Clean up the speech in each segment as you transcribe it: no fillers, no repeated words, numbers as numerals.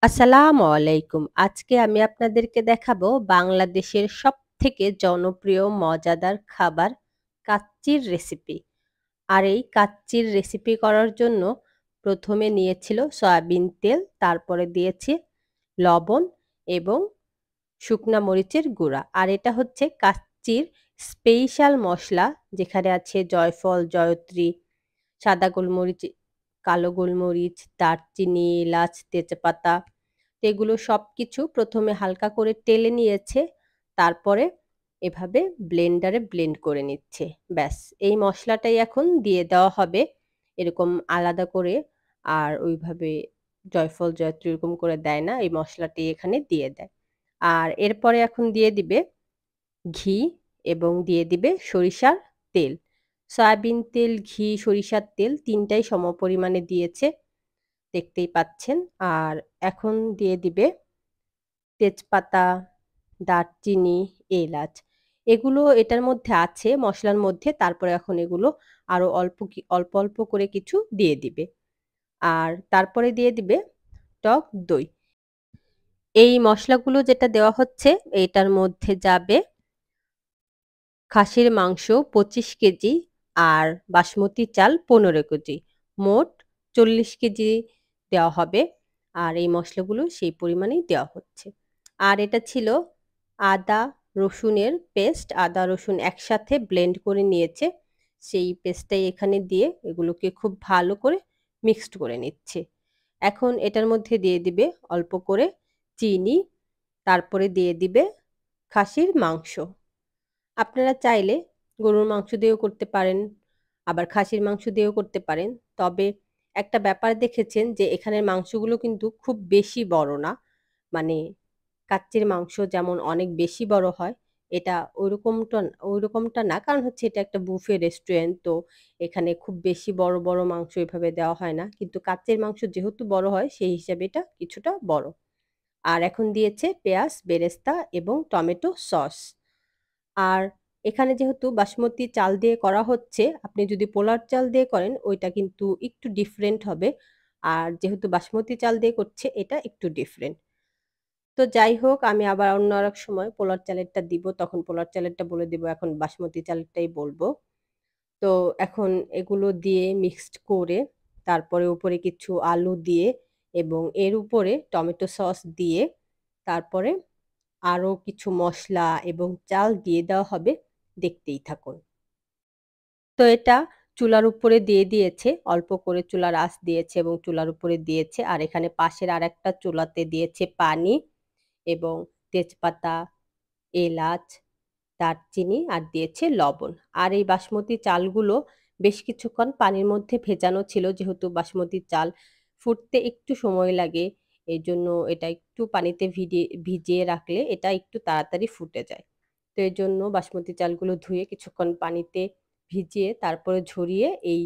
আসসালামু আলাইকুম। আজকে আমি আপনাদেরকে দেখাবো বাংলাদেশের সবথেকে জনপ্রিয় মজাদার খাবার কাচ্চির রেসিপি। আর এই কাচ্চির রেসিপি করার জন্য প্রথমে নিয়েছিল সয়াবিন তেল, তারপরে দিয়েছি লবণ এবং শুকনা মরিচের গুঁড়া। আর এটা হচ্ছে কাচ্চির স্পেশাল মসলা, যেখানে আছে জয়ফল, জয়ত্রী, সাদা গোলমরিচ, কালো গোলমরিচ, দারচিনি, এলাচ, তেজপাতা। তো এগুলো সবকিছু প্রথমে হালকা করে টেলে নিয়েছে। তারপরে এভাবে ব্লেন্ডারে ব্লেন্ড করে নিচ্ছে। ব্যাস, এই মসলাটাই এখন দিয়ে দেওয়া হবে এরকম আলাদা করে। আর ওইভাবে জয়ফল, জয়ত্রী এরকম করে দেয় না। এই মসলাটি এখানে দিয়ে দেয়। আর এরপরে এখন দিয়ে দিবে ঘি এবং দিয়ে দিবে সরিষার তেল। সয়াবিন তেল, ঘি, সরিষার তেল ৩ টাই সমপরিমাণে দিয়েছে, দেখতেই পাচ্ছেন। আর এখন দিয়ে দিবে তেজপাতা, দারচিনি, এলাচ। এগুলো এটার মধ্যে আছে মসলার মধ্যে। তারপরে এখন এগুলো আরো অল্প, অল্প করে কিছু দিয়ে দিবে। আর তারপরে দিয়ে দিবে টক দই। এই মসলাগুলো যেটা দেওয়া হচ্ছে, এটার মধ্যে যাবে খাসির মাংস ২৫ কেজি আর বাসমতি চাল ১৫ কেজি। মোট ৪০ কেজি দেওয়া হবে। আর এই মসলাগুলো সেই পরিমাণেই দেওয়া হচ্ছে। আর এটা ছিল আদা রসুনের পেস্ট। আদা রসুন একসাথে ব্লেন্ড করে নিয়েছে। সেই পেস্টটাই এখানে দিয়ে এগুলোকে খুব ভালো করে মিক্সড করে নিচ্ছে। এখন এটার মধ্যে দিয়ে দিবে অল্প করে চিনি, তারপরে দিয়ে দিবে খাসির মাংস। আপনারা চাইলে গরুর মাংস দিয়েও করতে পারেন, আবার খাসির মাংস দিয়েও করতে পারেন। তবে একটা ব্যাপার দেখেছেন যে এখানের মাংসগুলো কিন্তু খুব বেশি বড় না। মানে কাচ্চির মাংস যেমন অনেক বেশি বড় হয়, এটা ওইরকমটা না। কারণ হচ্ছে এটা একটা বুফে রেস্টুরেন্ট, তো এখানে খুব বেশি বড়, বড় মাংস এভাবে দেওয়া হয় না। কিন্তু কাচ্চির মাংস যেহেতু বড় হয় সেই হিসাবে এটা কিছুটা বড়। আর এখন দিয়েছে পেঁয়াজ, বেরেস্তা এবং টমেটো সস। আর এখানে যেহেতু বাসমতি চাল দিয়ে করা হচ্ছে, আপনি যদি পোলার চাল দিয়ে করেন ওইটা কিন্তু একটু ডিফারেন্ট হবে। আর যেহেতু বাসমতি চাল দিয়ে করছে এটা একটু ডিফারেন্ট। তো যাই হোক, আমি আবার অন্য আরেক সময় পোলার চালেরটা দিব, তখন পোলার চালেরটা বলে দিব, এখন বাসমতি চালেরটাই বলবো। তো এখন এগুলো দিয়ে মিক্সড করে তারপরে উপরে কিছু আলু দিয়ে এবং এর উপরে টমেটো সস দিয়ে তারপরে আরো কিছু মসলা এবং চাল দিয়ে দেওয়া হবে। দেখতেই থাকুন। তো এটা চুলার উপরে দিয়ে দিয়েছে, অল্প করে চুলার আঁচ দিয়েছে এবং চুলার উপরে দিয়েছে। আর এখানে পাশের আরেকটা চুলাতে দিয়েছে পানি এবং তেজপাতা, এলাচ, দারচিনি আর দিয়েছে লবণ। আর এই বাসমতি চালগুলো বেশ কিছুক্ষণ পানির মধ্যে ভেজানো ছিল। যেহেতু বাসমতি চাল ফুটতে একটু সময় লাগে, এজন্য এটা একটু পানিতে ভিজিয়ে রাখলে এটা একটু তাড়াতাড়ি ফুটে যায়। তো এজন্য বাসমতি চালগুলো ধুয়ে কিছুক্ষণ পানিতে ভিজিয়ে তারপরে ঝরিয়ে এই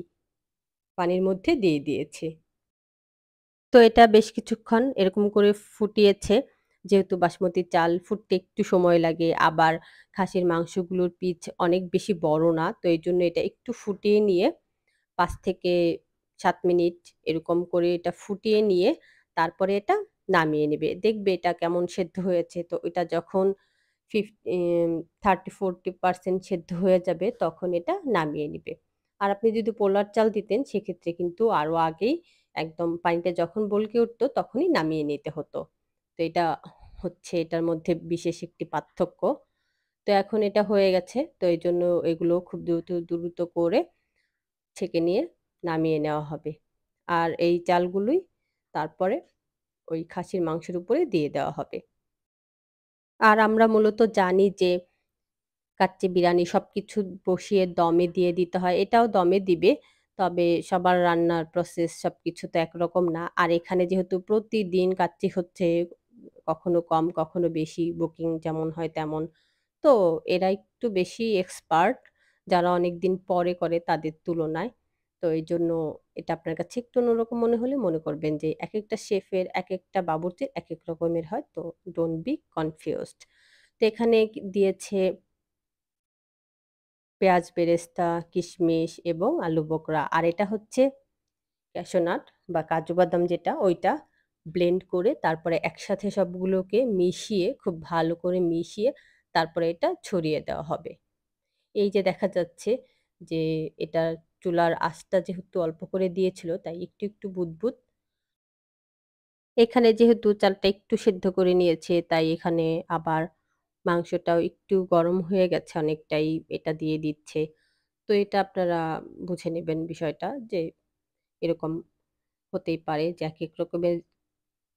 পানির মধ্যে দিয়ে দিয়েছি। তো এটা বেশ কিছুক্ষণ এরকম করে ফুটিয়েছে। যেহেতু বাসমতি চাল ফুটতে একটু সময় লাগে, আবার খাসির মাংসগুলোর পিচ অনেক বেশি বড় না। তো এইজন্য এটা একটু ফুটিয়ে নিয়ে ৫ থেকে ৭ মিনিট এরকম করে এটা ফুটিয়ে নিয়ে তারপরে এটা নামিয়ে নিবে। দেখবে এটা কেমন সেদ্ধ হয়েছে। তো এটা যখন 30-40% সেদ্ধ হয়ে যাবে তখন এটা নামিয়ে নিবে। আর আপনি যদি পোলার চাল দিতেন সেক্ষেত্রে কিন্তু আরো আগেই একদম পানিটা যখন বলকে উঠতো তখনই নামিয়ে নিতে হতো। তো এটা হচ্ছে এটার মধ্যে বিশেষ একটি পার্থক্য। তো এখন এটা হয়ে গেছে। তো এইজন্য এগুলো খুব দ্রুত করে ছেঁকে নিয়ে নামিয়ে নেওয়া হবে। আর এই চালগুলোই তারপরে ওই খাসির মাংসের উপরে দিয়ে দেওয়া হবে। আর আমরা মূলত জানি যে কাচ্চি বিরানি সবকিছু বসিয়ে দমে দিয়ে দিতে হয়। এটাও দমে দিবে। তবে সবার রান্নার প্রসেস সবকিছু তো একরকম না। আর এখানে যেহেতু প্রতিদিন কাচ্চি হচ্ছে, কখনো কম কখনো বেশি, বুকিং যেমন হয় তেমন। তো এরা একটু বেশি এক্সপার্ট, যারা অনেকদিন পরে করে তাদের তুলনায়। তো এইজন্য এটা আপনার কাছে একটু অন্যরকম মনে হলে মনে করবেন যে একেকটা শেফের, একেকটা বাবুর্চির একেক রকমের হয়। তো ডোন্ট বি কনফিউজড। তো এখানে দিয়েছে পেঁয়াজ বেরেস্তা, কিশমিশ এবং আলু বোখরা। আর এটা হচ্ছে ক্যাশনাট বা কাজু বাদাম যেটা ওইটা ব্লেন্ড করে তারপরে একসাথে সবগুলোকে মিশিয়ে খুব ভালো করে মিশিয়ে তারপরে এটা ছড়িয়ে দেওয়া হবে। এই যে দেখা যাচ্ছে যে এটা চুলার আঁচটা যেহেতু অল্প করে দিয়েছিল তাই একটু বুদবুদ। এখানে যেহেতু চালটা একটু সেদ্ধ করে নিয়েছে তাই এখানে আবার মাংসটাও একটু গরম হয়ে গেছে অনেকটাই, এটা দিয়ে দিচ্ছে। তো এটা আপনারা বুঝে নেবেন বিষয়টা যে এরকম হতেই পারে যে একেক রকমের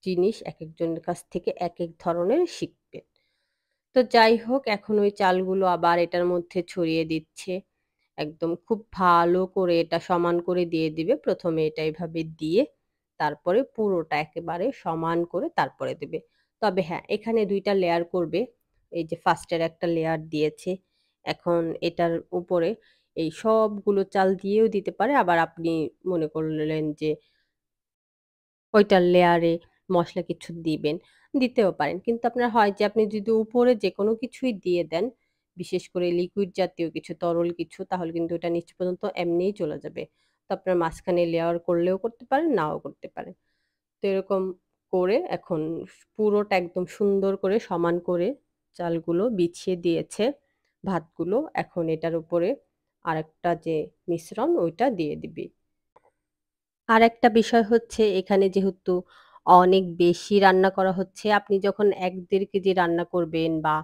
জিনিস একেকজনের কাছ থেকে একেক ধরনের শিখবেন। তো যাই হোক এখন ওই চালগুলো আবার এটার মধ্যে ছড়িয়ে দিচ্ছে। একদম খুব ভালো করে এটা সমান করে দিয়ে দিবে। ১ম এ এটা এভাবে দিয়ে তারপরে পুরোটা একেবারে সমান করে তারপরে দেবে। তবে হ্যাঁ, এখানে ২ টা লেয়ার করবে। এই যে ফার্স্ট এর একটা লেয়ার দিয়েছে। এখন এটার উপরে এই সবগুলো চাল দিয়েও দিতে পারে। আবার আপনি মনে করলেন যে ওইটার লেয়ারে মসলা কিছু দিবেন, দিতেও পারেন। কিন্তু আপনার হয় যে আপনি যদি উপরে যেকোনো কিছুই দিয়ে দেন, বিশেষ করে লিকুইড জাতীয় কিছু, তরল কিছু তাহলে কিন্তু ওটা নিচ পর্যন্ত এমনিই চলে যাবে। তো আপনার মাঝখানে লেয়ার করলেও করতে পারেন, নাও করতে পারেন। তো এরকম করে এখন পুরোটা একদম সুন্দর করে সমান করে চালগুলো বিছিয়ে দিয়েছে, ভাতগুলো। এখন এটার উপরে আরেকটা যে মিশ্রণ ওইটা দিয়ে দিবি। আরেকটা বিষয় হচ্ছে এখানে যেহেতু অনেক বেশি রান্না করা হচ্ছে, আপনি যখন ১-১.৫ কেজি রান্না করবেন বা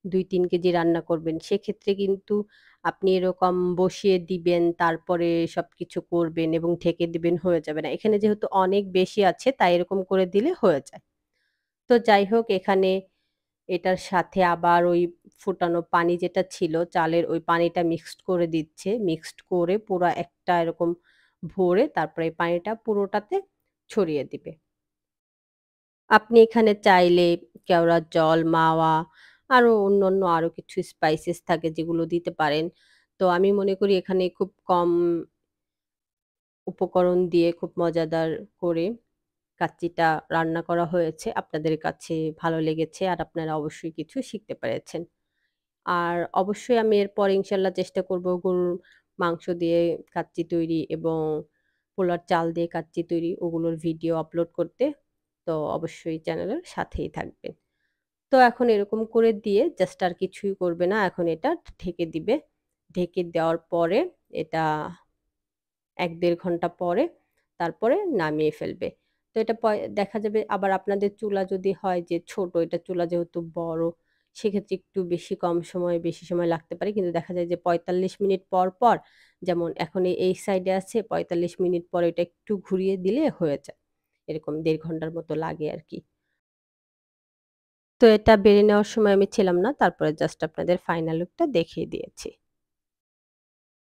২-৩ কেজি রান্না করবেন, সেক্ষেত্রে কিন্তু আপনি এরকম বসিয়ে দিবেন, তারপরে সবকিছু করবেন এবং ঢেকে দিবেন, হয়ে যাবে না। এখানে যেহেতু অনেক বেশি আছে, তাই এরকম করে দিলে হয়ে যায়। তো যাই হোক এখানে এটার সাথে আবার ওই ফুটানো পানি যেটা ছিল চালের ওই পানিটা মিক্সড করে দিচ্ছে। মিক্সড করে পুরা একটা এরকম ভরে তারপরে এই পানিটা পুরোটাতে ছড়িয়ে দিবে। আপনি এখানে চাইলে কেওড়ার জল, মাওয়া আরো কিছু স্পাইসেস থাকে যেগুলো দিতে পারেন। তো আমি মনে করি এখানে খুব কম উপকরণ দিয়ে খুব মজাদার করে কাচ্চিটা রান্না করা হয়েছে। আপনাদের কাছে ভালো লেগেছে আর আপনারা অবশ্যই কিছু শিখতে পেরেছেন। আর অবশ্যই আমি এরপর ইনশাল্লাহ চেষ্টা করব গরুর মাংস দিয়ে কাচ্চি তৈরি এবং পোলার চাল দিয়ে কাচ্চি তৈরি ওগুলোর ভিডিও আপলোড করতে। তো অবশ্যই চ্যানেলের সাথেই থাকবেন। তো এখন এরকম করে দিয়ে জাস্ট আর কিছুই করবে না। এখন এটা ঢেকে দিবে। ঢেকে দেওয়ার পরে এটা ১-১.৫ ঘন্টা পরে তারপরে নামিয়ে ফেলবে। তো এটা দেখা যাবে আবার আপনাদের চুলা যদি হয় যে ছোট, এটা চুলা যেহেতু বড়, সেক্ষেত্রে একটু বেশি সময় লাগতে পারে। কিন্তু দেখা যায় যে ৪৫ মিনিট পর যেমন এখন এই সাইডে আছে ৪৫ মিনিট পরে এটা একটু ঘুরিয়ে দিলে হয়ে যায়। এরকম ১.৫ ঘন্টার মতো লাগে আরকি। তো এটা বেড়ে নেওয়ার সময় আমি ছিলাম না। তারপরে জাস্ট আপনাদের ফাইনাল লুকটা দেখিয়ে দিয়েছি।